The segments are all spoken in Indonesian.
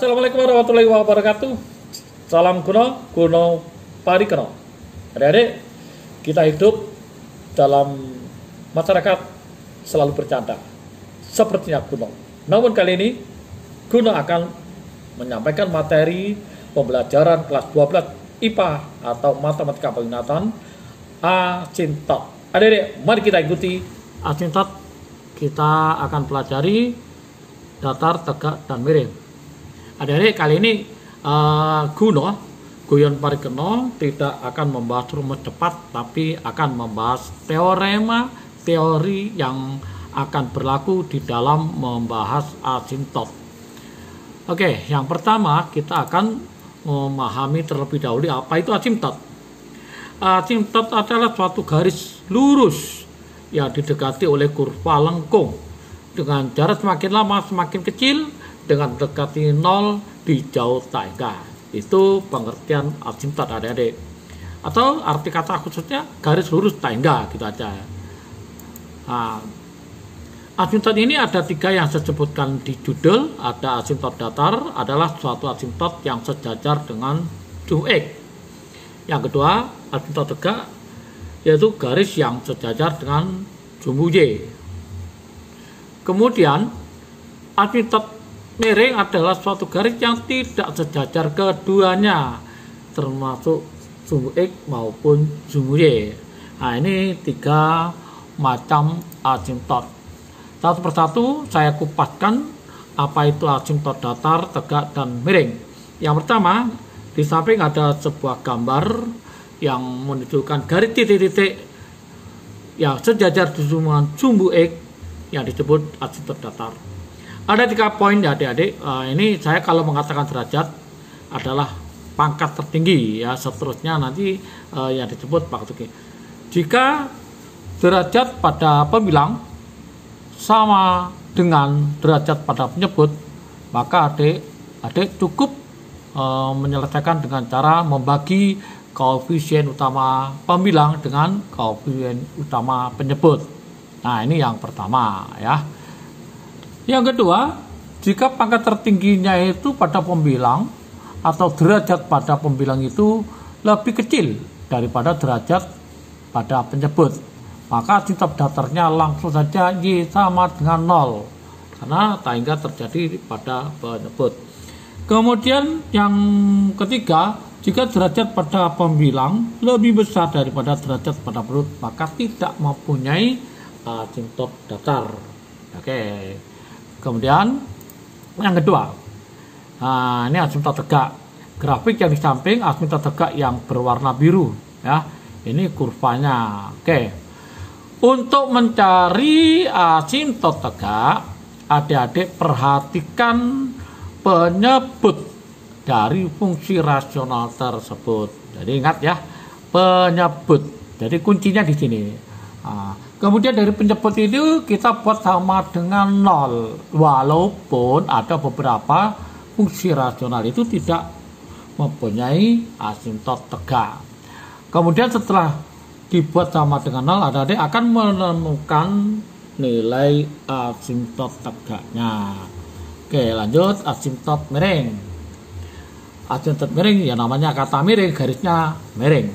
Assalamualaikum warahmatullahi wabarakatuh. Salam kuno parikeno. Adik-adik, kita hidup dalam masyarakat selalu bercanda, sepertinya kuno. Namun kali ini Kuno akan menyampaikan materi pembelajaran kelas 12 IPA atau Matematika Peminatan asintot. Adik-adik, mari kita ikuti asintot. Kita akan pelajari datar, tegak, dan miring. Adik-adik, kali ini Guyon Parikeno tidak akan membahas rumus cepat, tapi akan membahas teori yang akan berlaku di dalam membahas asintot. Oke, yang pertama kita akan memahami terlebih dahulu apa itu asintot. Asintot adalah suatu garis lurus yang didekati oleh kurva lengkung dengan jarak semakin lama semakin kecil dengan mendekati 0 di jauh tangga. Itu pengertian asintot, adik-adik. Atau arti kata khususnya garis lurus tangga, gitu aja. Nah, asintot ini ada 3 yang saya sebutkan di judul. Ada asintot datar, adalah suatu asintot yang sejajar dengan sumbu X. Yang kedua, asintot tegak, yaitu garis yang sejajar dengan sumbu Y. Kemudian asintot miring adalah suatu garis yang tidak sejajar keduanya, termasuk sumbu X maupun sumbu Y. Nah, ini 3 macam asintot. Satu persatu saya kupaskan apa itu asintot datar, tegak, dan miring. Yang pertama, di samping ada sebuah gambar yang menunjukkan garis titik-titik yang sejajar dengan sumbu X yang disebut asintot datar. Ada 3 poin ya adik-adik. Ini saya kalau mengatakan derajat adalah pangkat tertinggi ya, seterusnya nanti yang disebut pangkat tertinggi. Jika derajat pada pembilang sama dengan derajat pada penyebut, maka adik cukup menyelesaikan dengan cara membagi koefisien utama pembilang dengan koefisien utama penyebut. Nah, ini yang pertama ya. Yang kedua, jika pangkat tertingginya itu pada pembilang atau derajat pada pembilang itu lebih kecil daripada derajat pada penyebut, maka asintot datarnya langsung saja Y sama dengan 0 karena tangga terjadi pada penyebut. Kemudian yang ketiga, jika derajat pada pembilang lebih besar daripada derajat pada penyebut, maka tidak mempunyai asintot datar. Oke. Kemudian yang kedua, nah, ini asintot tegak. Grafik yang di samping asintot tegak yang berwarna biru ya. Ini kurvanya. Oke. Untuk mencari asintot tegak, adik-adik perhatikan penyebut dari fungsi rasional tersebut. Jadi ingat ya, penyebut. Jadi kuncinya di sini. Nah, kemudian dari penyebut itu kita buat sama dengan 0, walaupun ada beberapa fungsi rasional itu tidak mempunyai asintot tegak. Kemudian setelah dibuat sama dengan 0, adik-adik akan menemukan nilai asintot tegaknya. Oke, lanjut asintot miring. Asintot miring ya namanya kata miring, garisnya miring.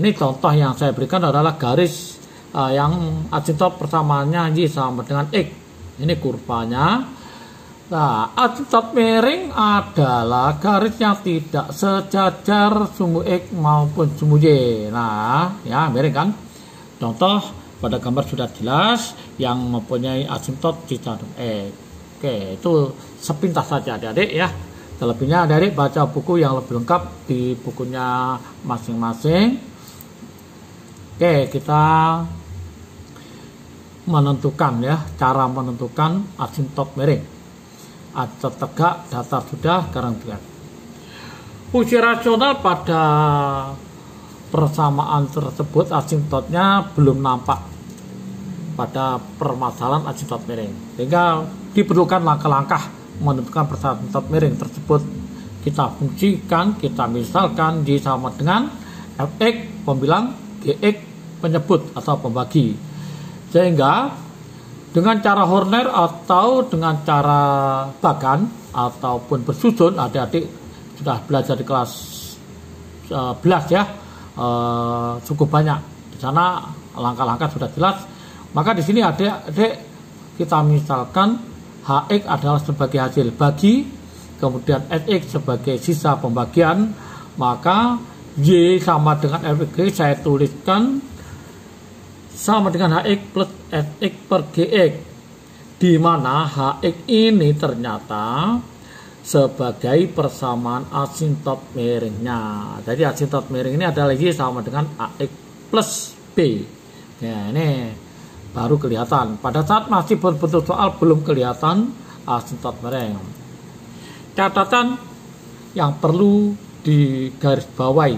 Ini contoh yang saya berikan adalah garis yang asintot persamanya Y sama dengan X. Ini kurvanya. Nah, asintot miring adalah garis yang tidak sejajar sumbu X maupun sumbu Y. Nah, ya miring kan. Contoh pada gambar sudah jelas yang mempunyai asintot Y sama dengan X. Oke, itu sepintas saja adik-adik ya. Selebihnya adik-adik baca buku yang lebih lengkap di bukunya masing-masing. Oke, kita menentukan ya, cara menentukan asintot miring. Asintot tegak, datar sudah, sekarang tegak. Fungsi rasional pada persamaan tersebut asintotnya belum nampak pada permasalahan asintot miring, sehingga diperlukan langkah-langkah menentukan persamaan asintot miring tersebut. Kita fungsikan, kita misalkan Y sama dengan Fx pembilang, Gx penyebut atau pembagi. Sehingga dengan cara Horner atau dengan cara Bagan, ataupun bersusun, adik-adik sudah belajar di kelas 11 ya, cukup banyak di sana, langkah-langkah sudah jelas. Maka di sini adik-adik kita misalkan HX adalah sebagai hasil bagi, kemudian SX sebagai sisa pembagian, maka Y sama dengan FX saya tuliskan sama dengan HX plus SX per GX, di mana HX ini ternyata sebagai persamaan asintot miringnya. Jadi asintot miring ini adalah Y sama dengan AX plus B. Ya, ini baru kelihatan. Pada saat masih berbentuk soal belum kelihatan asintot miring. Catatan yang perlu digarisbawahi,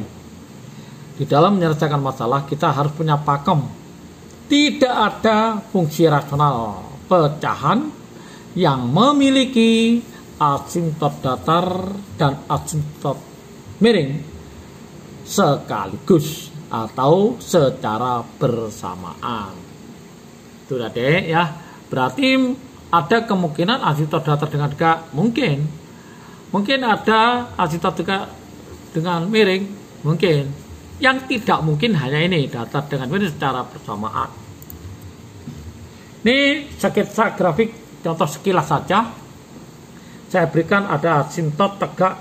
di dalam menyelesaikan masalah kita harus punya pakem. Tidak ada fungsi rasional pecahan yang memiliki asintot datar dan asintot miring sekaligus atau secara bersamaan. Itu tadi ya. Berarti ada kemungkinan asintot datar dengan tegak, mungkin ada asintot tegak dengan miring, mungkin. Yang tidak mungkin hanya ini, datar dengan miring secara bersamaan. Ini sketsa grafik contoh sekilas saja. Saya berikan ada asintot tegak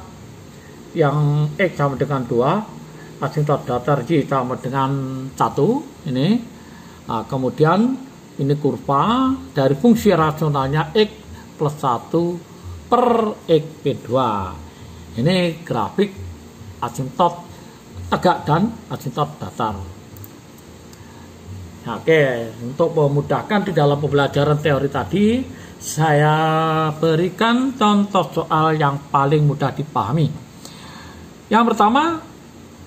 yang X sama dengan 2, asintot datar Y sama dengan 1 ini. Nah, kemudian ini kurva dari fungsi rasionalnya X plus 1 per X P2. Ini grafik asintot tegak dan asintot datar. Oke, untuk memudahkan di dalam pembelajaran teori tadi, saya berikan contoh soal yang paling mudah dipahami. Yang pertama,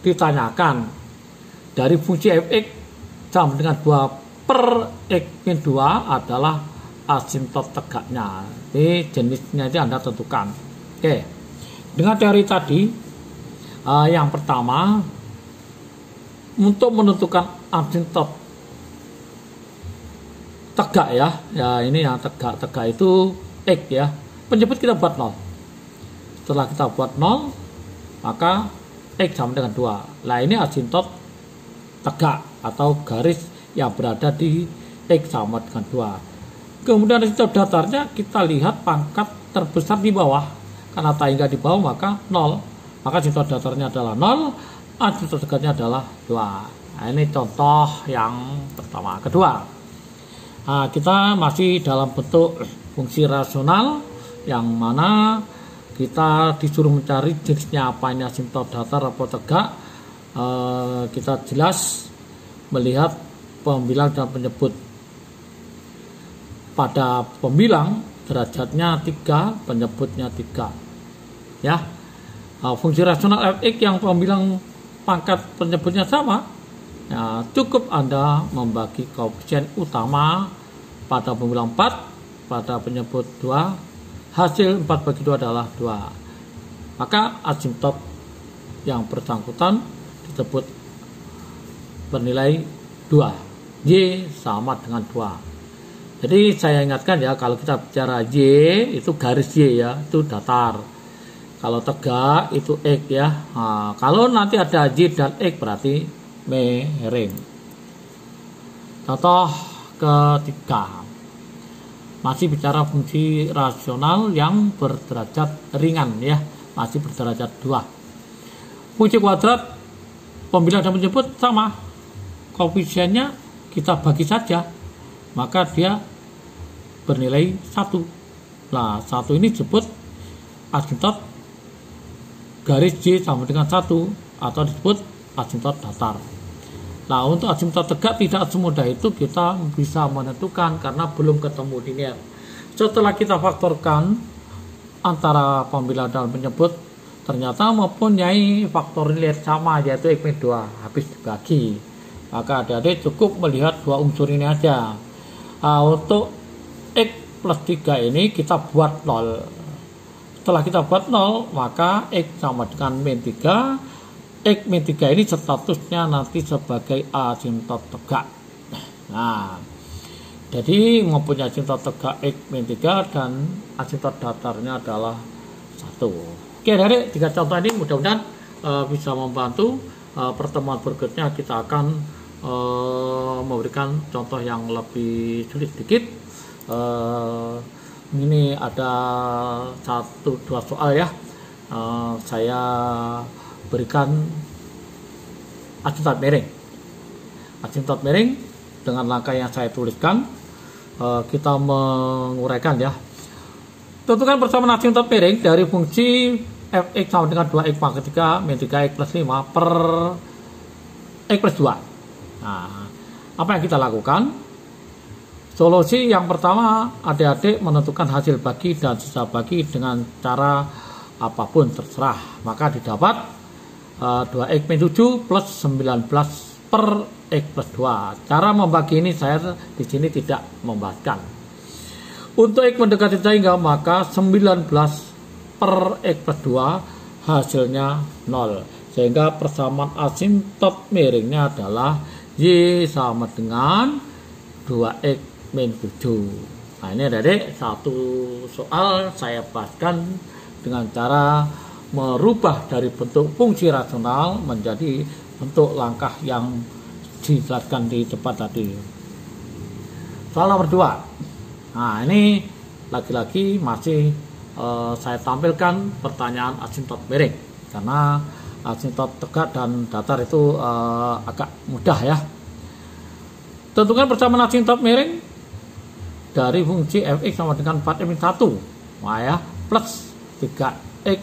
ditanyakan dari fungsi fx sama dengan 2 per x min 2 adalah asintot tegaknya. Jadi jenisnya itu Anda tentukan. Oke, dengan teori tadi, yang pertama, untuk menentukan asintot tegak ya ini yang tegak itu X ya, penyebut kita buat 0. Setelah kita buat 0, maka X sama dengan 2. Nah, ini asintot tegak atau garis yang berada di X sama dengan 2. Kemudian asintot datarnya kita lihat pangkat terbesar di bawah, karena tangga di bawah maka 0, maka asintot datarnya adalah 0, asintot tegaknya adalah 2. Nah, ini contoh yang pertama. Kedua, kita masih dalam bentuk fungsi rasional, yang mana kita disuruh mencari jenisnya apa, ini asintot datar atau tegak. Kita jelas melihat pembilang dan penyebut. Pada pembilang derajatnya 3, penyebutnya 3 ya. Fungsi rasional fx yang pembilang pangkat penyebutnya sama, ya, cukup Anda membagi koefisien utama pada pembilang 4, pada penyebut 2, hasil 4 bagi 2 adalah 2. Maka asintot yang bersangkutan disebut bernilai 2, Y sama dengan 2. Jadi saya ingatkan ya, kalau kita bicara Y itu garis Y ya, itu datar. Kalau tegak itu X ya. Nah, kalau nanti ada Y dan X berarti miring. Contoh ketiga, masih bicara fungsi rasional yang berderajat ringan ya, masih berderajat 2. Fungsi kuadrat pembilang dan penyebut sama, koefisiennya kita bagi saja, maka dia bernilai 1. Nah, 1 ini disebut asintot garis Y sama dengan 1 atau disebut asintot datar. Nah, untuk asintot tegak tidak semudah itu kita bisa menentukan karena belum ketemu linear. Setelah kita faktorkan antara pembilang dan penyebut, ternyata mempunyai faktor linear sama, yaitu X min 2, habis dibagi. Maka adik-adik cukup melihat 2 unsur ini aja. Untuk X plus 3 ini kita buat 0. Setelah kita buat 0, maka X sama dengan min 3. X min 3 ini statusnya nanti sebagai asintot tegak. Nah, jadi mempunyai asintot tegak X min 3 dan asintot datarnya adalah Oke, dari 3 contoh ini mudah-mudahan bisa membantu. Pertemuan berikutnya kita akan memberikan contoh yang lebih sulit sedikit. Ini ada 1-2 soal ya. Saya berikan asintot miring. Asintot miring dengan langkah yang saya tuliskan, kita menguraikan ya. Tentukan bersama asintot miring dari fungsi fx sama dengan 2x pangkat 3 min 3x plus 5 per x plus 2. Nah, apa yang kita lakukan? Solusi yang pertama, adik-adik menentukan hasil bagi dan sisa bagi dengan cara apapun terserah. Maka didapat 2x min 7 plus 19 per x plus 2. Cara membagi ini saya di sini tidak membahaskan. Untuk x mendekati sehingga maka 19 per x plus 2 hasilnya 0. Sehingga persamaan asintot miringnya adalah Y sama dengan 2x min 7. Nah, ini adik-adik satu soal saya bahaskan dengan cara merubah dari bentuk fungsi rasional menjadi bentuk langkah yang dijelaskan di depan tadi. Soal nomor 2. Nah, ini lagi-lagi masih saya tampilkan pertanyaan asintot miring karena asintot tegak dan datar itu agak mudah ya. Tentukan persamaan asintot miring dari fungsi fx sama dengan 4x min 1 nah, ya, plus 3x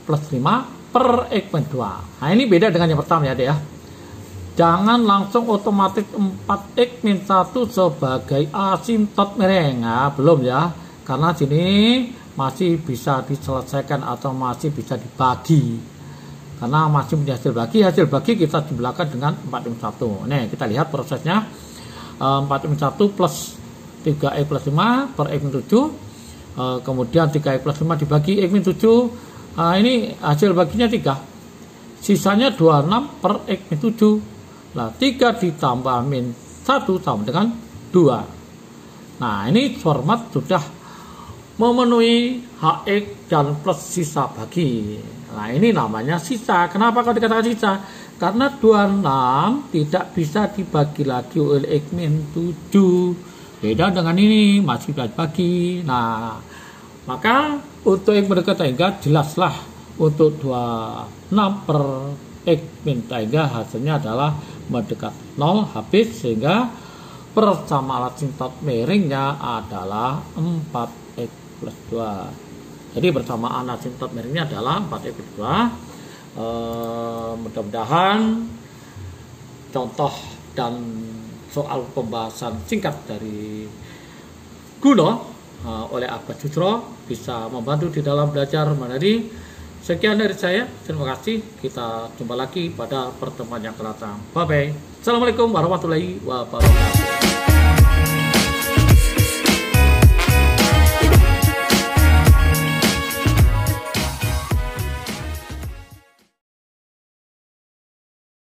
plus 5 per x min 2. Nah, ini beda dengan yang pertama ya, ya. Jangan langsung otomatis 4x min 1 sebagai asintot miring. Nah, belum ya. Karena sini masih bisa diselesaikan atau masih bisa dibagi. Karena masih punya hasil bagi kita jumlahkan dengan 4x min 1. Nih, kita lihat prosesnya. 4x min 1 plus 3x plus 5 per x min 7. Kemudian 3x plus 5 dibagi x min 7. Ini hasil baginya 3. Sisanya 26 per x min 7. Nah, 3 ditambah min 1 sama dengan 2. Nah, ini format sudah memenuhi HX dan plus sisa bagi. Nah, ini namanya sisa. Kenapa kalau dikatakan sisa? Karena 26 tidak bisa dibagi lagi oleh X min 7. Beda dengan ini, masih bisa dibagi. Nah, maka untuk X mendekati hingga jelaslah untuk 26 per X min 3 hasilnya adalah mendekat 0 habis, sehingga persamaan asintot miringnya adalah 4x plus 2. Jadi persamaan asintot miringnya adalah 4x plus 2. Mudah-mudahan contoh dan soal pembahasan singkat dari Guno oleh Ahmad Susro bisa membantu di dalam belajar mengenai. Sekian dari saya, terima kasih. Kita jumpa lagi pada pertemuan yang akan datang. Bye bye. Assalamualaikum warahmatullahi wabarakatuh.